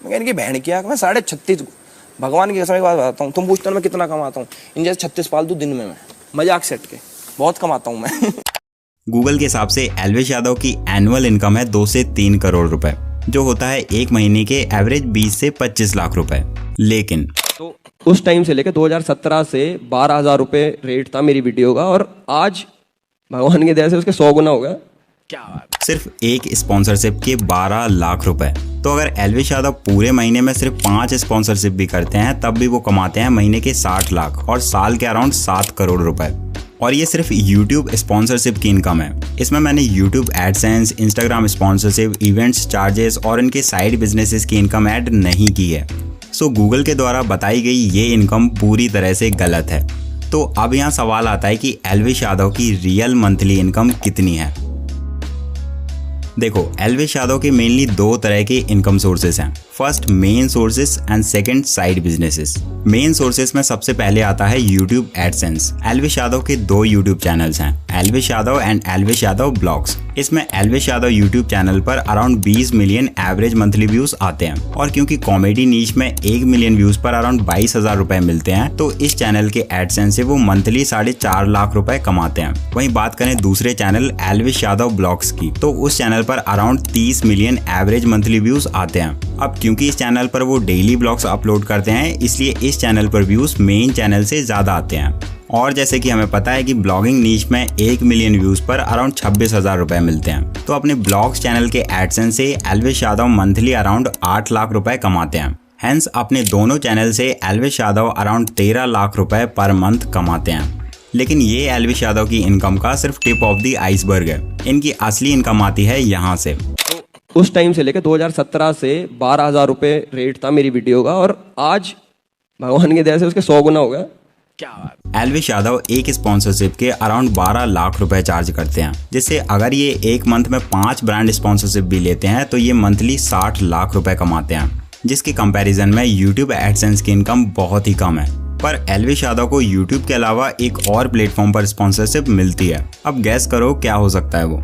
मैं इनकी बहन की आँख में 36.5 भगवान की कसम एक बात बताता हूँ, तुम पूछते हो मैं कितना कमाता हूँ, इन जैसे 36 पालतू दिन में मैं मजाक सेट के बहुत कमाता हूँ मैं। गूगल के हिसाब से एल्विश यादव की एनुअल इनकम है 2 से 3 करोड़ रुपए, जो होता है एक महीने के एवरेज 20 से 25 लाख रुपए। लेकिन तो उस टाइम से लेकर 2017 से 12,000 रुपये रेट था मेरी वीडियो का, और आज भगवान की दया से उसके 100 गुना हो गया। क्या बात। सिर्फ एक स्पॉन्सरशिप के 12 लाख रुपए। तो अगर एल्विश यादव पूरे महीने में सिर्फ 5 स्पॉन्सरशिप भी करते हैं तब भी वो कमाते हैं महीने के 60 लाख और साल के अराउंड 7 करोड़ रुपए। और ये सिर्फ YouTube स्पॉन्सरशिप की इनकम है। इसमें मैंने YouTube AdSense, Instagram sponsorship, events charges और इनके साइड बिजनेसेस की इनकम ऐड नहीं की है। सो गूगल के द्वारा बताई गई ये इनकम पूरी तरह से गलत है। तो अब यहाँ सवाल आता है कि एल्विश यादव की रियल मंथली इनकम कितनी है। देखो, एल्विश यादव के मेनली 2 तरह के इनकम सोर्सेस हैं। First main sources and second side businesses. Main sources में सबसे पहले आता है यूट्यूब एडसेंस। एल्विश यादव के 2 यूट्यूब चैनल्स हैं, एल्विश यादव एंड एल्विश यादव ब्लॉग्स। इसमें एल्विश यादव यूट्यूब चैनल पर around 20 million average monthly views आते हैं, और क्योंकि कॉमेडी नीच में 1 मिलियन व्यूज पर अराउंड 22,000 रुपए मिलते हैं, तो इस चैनल के एडसेंस से वो मंथली 4.5 लाख रुपए कमाते हैं। वहीं बात करें दूसरे चैनल एल्विश यादव ब्लॉग्स की, तो उस चैनल पर around 30 million average monthly views आते हैं। अब क्योंकि इस चैनल पर वो डेली ब्लॉग्स अपलोड करते हैं, इसलिए इस चैनल पर व्यूज मेन चैनल से ज्यादा आते हैं। और जैसे कि हमें पता है कि ब्लॉगिंग नीच में 1 मिलियन व्यूज पर अराउंड 26,000 रुपए मिलते हैं, तो अपने ब्लॉग्स चैनल के एडसेंस से एल्विश यादव मंथली अराउंड 8 लाख रुपए कमाते हैं। हेंस अपने दोनों चैनल से एल्विश यादव अराउंड 13 लाख रुपए पर मंथ कमाते हैं। लेकिन ये एल्विश यादव की इनकम का सिर्फ टिप ऑफ द आइसबर्ग है। इनकी असली इनकम आती है यहाँ से। उस टाइम से लेकर 2017 से 12,000 रुपये रेट था मेरी वीडियो का, और आज भगवान की दया से उसके 100 गुना हो गया। क्या बात। एल्विश यादव एक स्पॉन्सरशिप के अराउंड 12 लाख रुपए चार्ज करते हैं, जिससे अगर ये एक मंथ में 5 ब्रांड स्पॉन्सरशिप भी लेते हैं तो ये मंथली 60 लाख रुपए कमाते हैं, जिसके कंपैरिजन में यूट्यूब एडसेंस की इनकम बहुत ही कम है। पर एल्विश यादव को यूट्यूब के अलावा एक और प्लेटफॉर्म पर स्पॉन्सरशिप मिलती है। अब गैस करो क्या हो सकता है वो।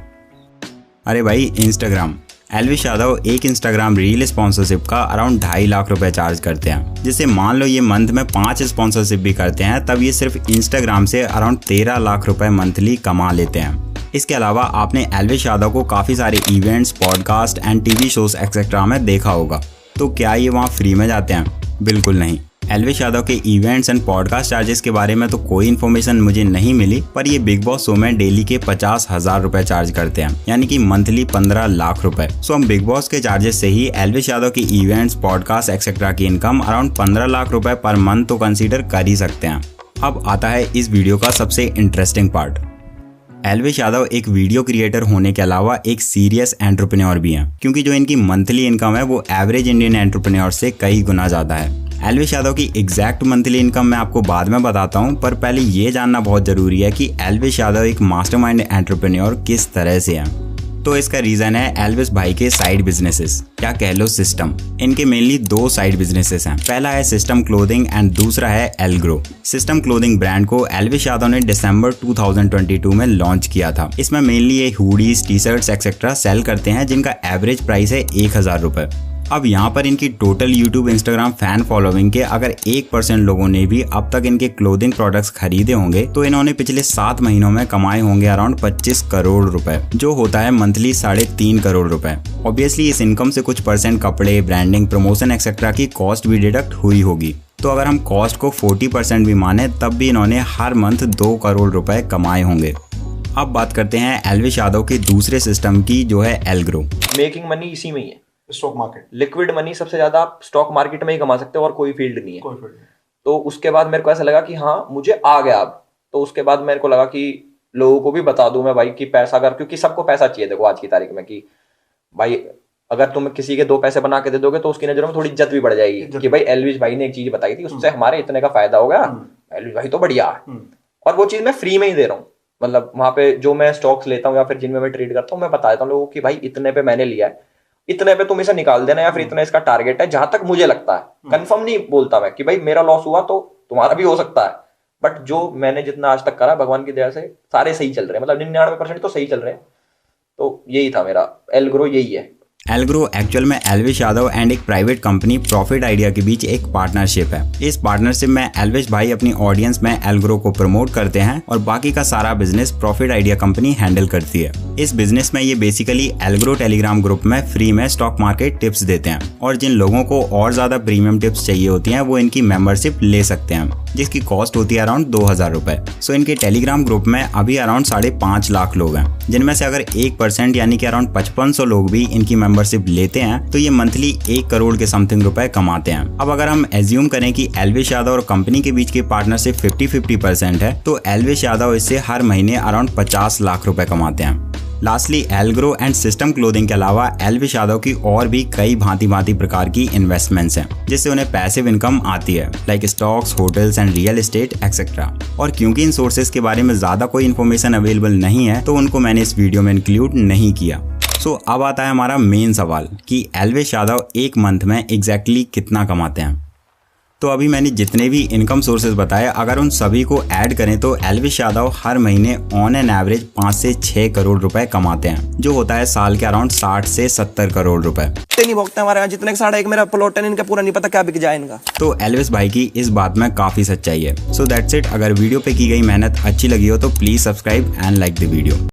अरे भाई, इंस्टाग्राम। एल्विश यादव एक इंस्टाग्राम रील स्पॉन्सरशिप का अराउंड 2.5 लाख रुपए चार्ज करते हैं, जिससे मान लो ये मंथ में 5 स्पॉन्सरशिप भी करते हैं, तब ये सिर्फ इंस्टाग्राम से अराउंड 13 लाख रुपए मंथली कमा लेते हैं। इसके अलावा आपने एल्विश यादव को काफ़ी सारे events, podcast and TV shows etcetera में देखा होगा। तो क्या ये वहाँ फ्री में जाते हैं? बिल्कुल नहीं। एल्विश यादव के इवेंट्स एंड पॉडकास्ट चार्जेस के बारे में तो कोई इन्फॉर्मेशन मुझे नहीं मिली, पर ये बिग बॉस शो में डेली के 50,000 रुपए चार्ज करते हैं, यानी कि मंथली 15 लाख रुपए। सो हम बिग बॉस के चार्जेस से ही एल्विश यादव की इवेंट्स, पॉडकास्ट एक्सेट्रा की इनकम अराउंड 15 लाख रुपए पर मंथ तो कंसीडर कर ही सकते हैं। अब आता है इस वीडियो का सबसे इंटरेस्टिंग पार्ट। एल्विश यादव एक वीडियो क्रिएटर होने के अलावा एक सीरियस एंटरप्रेन्योर भी हैं, क्योंकि जो इनकी मंथली इनकम है वो एवरेज इंडियन एंटरप्रेन्योर से कई गुना ज़्यादा है। एल्विश यादव की एग्जैक्ट मंथली इनकम मैं आपको बाद में बताता हूँ, पर पहले ये जानना बहुत ज़रूरी है कि एल्विश यादव एक मास्टरमाइंड एंटरप्रेन्योर किस तरह से है। तो इसका रीज़न है एल्विश भाई के साइड बिजनेसेस, क्या कह लो सिस्टम। इनके मेनली 2 साइड बिजनेसेस हैं। पहला है सिस्टम क्लोथिंग एंड दूसरा है एलग्रो। सिस्टम क्लोथिंग ब्रांड को एल्विश यादव ने दिसंबर 2022 में लॉन्च किया था। इसमें मेनली ये hoodies, T shirts etcetera sell करते हैं, जिनका एवरेज प्राइस है 1,000 रुपये। अब यहाँ पर इनकी total YouTube, Instagram fan following के अगर 1% लोगों ने भी अब तक इनके क्लोथिंग प्रोडक्ट्स खरीदे होंगे, तो इन्होंने पिछले 7 महीनों में कमाए होंगे अराउंड 25 करोड़ रुपए, जो होता है मंथली 3.5 करोड़ रुपए। ऑब्वियसली इस इनकम से कुछ % कपड़े, ब्रांडिंग, प्रमोशन एक्सेट्रा की कॉस्ट भी डिडक्ट हुई होगी। तो अगर हम कॉस्ट को 40% भी माने, तब भी इन्होंने हर मंथ 2 करोड़ रुपए कमाए होंगे। अब बात करते हैं एल्विश यादव के दूसरे सिस्टम की, जो है एलग्रो। मेकिंग मनी इसी में ही है। स्टॉक मार्केट, लिक्विड मनी सबसे ज्यादा आप स्टॉक मार्केट में ही कमा सकते हो, और कोई फील्ड नहीं है। कोई फील्ड नहीं। तो उसके बाद मेरे को ऐसा लगा कि हाँ मुझे आ गया अब। तो उसके बाद मेरे को लगा कि लोगों को भी बता दूं मैं भाई कि पैसा, अगर, क्योंकि सबको पैसा चाहिए देखो आज की तारीख में, कि भाई अगर तुम किसी के 2 पैसे बना के दे दोगे तो उसकी नजरों में थोड़ी इज्जत भी बढ़ जाएगी कि भाई एल्विश भाई ने एक चीज बताई थी, उससे हमारे इतने का फायदा हो गया, एल्विश भाई तो बढ़िया है। और वो चीज मैं फ्री में ही दे रहा हूँ। मतलब वहां पे जो मैं स्टॉक्स लेता हूँ या फिर जिनमें मैं ट्रेड करता हूँ, मैं बता देता हूँ लोगों को कि भाई इतने पे मैंने लिया है, इतने पे तुम इसे निकाल देना, या फिर इतना इसका टारगेट है, जहां तक मुझे लगता है। कंफर्म नहीं बोलता मैं कि भाई मेरा लॉस हुआ तो तुम्हारा भी हो सकता है, बट जो मैंने जितना आज तक करा भगवान की दया से सारे सही चल रहे हैं, मतलब 99% तो सही चल रहे हैं। तो यही था मेरा एलग्रो, यही है। एलग्रो एक्चुअल में एल्विश यादव एंड एक प्राइवेट कंपनी प्रॉफिट आइडिया के बीच एक पार्टनरशिप है। इस पार्टनरशिप में एल्विश भाई अपनी ऑडियंस में एलग्रो को प्रमोट करते हैं और बाकी का सारा business profit idea company handle करती है। इस बिजनेस में ये बेसिकली एलग्रो टेलीग्राम ग्रुप में फ्री में स्टॉक मार्केट टिप्स देते हैं और जिन लोगों को और ज्यादा प्रीमियम टिप्स चाहिए होती हैं वो इनकी मेंबरशिप ले सकते हैं, जिसकी कॉस्ट होती है अराउंड 2000 रुपए। सो इनके टेलीग्राम ग्रुप में अभी अराउंड 5.5 लाख लोग हैं, जिनमें से अगर 1% यानी कि अराउंड 5500 लोग भी इनकी मेंबरशिप लेते हैं तो ये मंथली 1 करोड़ के समथिंग रुपए कमाते हैं। अब अगर हम एज्यूम करें कि एल्विश यादव और कंपनी के बीच की पार्टनरशिप 50-50% है तो एल्विश यादव इससे हर महीने अराउंड 50 लाख रुपए कमाते हैं। लास्टली एलग्रो एंड सिस्टम क्लोथिंग के अलावा एल्विश यादव की और भी कई भांति प्रकार की इन्वेस्टमेंट्स हैं जिससे उन्हें पैसिव इनकम आती है, like stocks, hotels and real estate etcetera. और क्योंकि इन सोर्सेज के बारे में ज्यादा कोई इन्फॉर्मेशन अवेलेबल नहीं है तो उनको मैंने इस वीडियो में इंक्लूड नहीं किया। सो अब आता है हमारा मेन सवाल कि एल्विश यादव एक मंथ में एग्जैक्टली कितना कमाते हैं। तो अभी मैंने जितने भी इनकम सोर्सेज बताए अगर उन सभी को ऐड करें तो एल्विश यादव हर महीने ऑन एन एवरेज 5 से 6 करोड़ रुपए कमाते हैं, जो होता है साल के अराउंड 60 से 70 करोड़ रुपए। नहीं भोगते हमारे यहाँ जितने साढ़े एक मेरा प्लॉट है इनका पूरा नहीं पता क्या बिक जाए इनका। तो एल्विश भाई की इस बात में काफी सच्चाई है। So that's it. अगर वीडियो पे की गई मेहनत अच्छी लगी हो तो please subscribe and like the video.